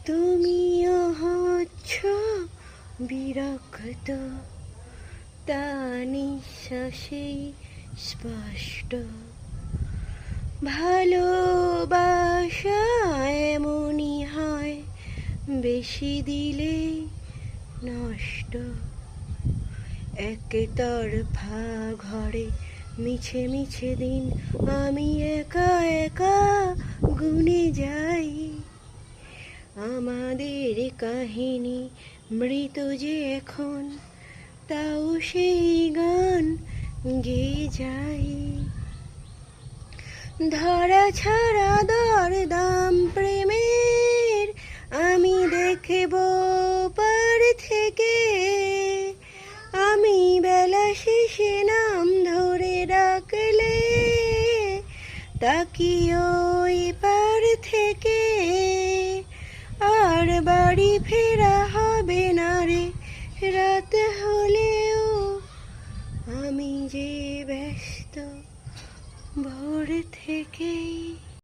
তুমিও হচ্ছ বিরক্ত, তা নিঃশ্বাসেই স্পষ্ট। ভালোবাসা এমনই হয়, বেশি দিলেই নষ্ট। একতরফা ঘরে মিছে মিছে দিন আমি একা একা গুনে যাই। আমাদের কাহিনী মৃত যে এখন, তাও সেই গান গেয়ে যাই। ধরা ছাড়া দরদাম প্রেমের আমি দেখব পার থেকে। আমি বেলা শেষে নাম ধরে ডাকলে তাকিও ওই পার থেকে। আর বাড়ি ফেরা হবে না রে রাত হলেও, আমি যে ব্যস্ত ভোর থেকেই।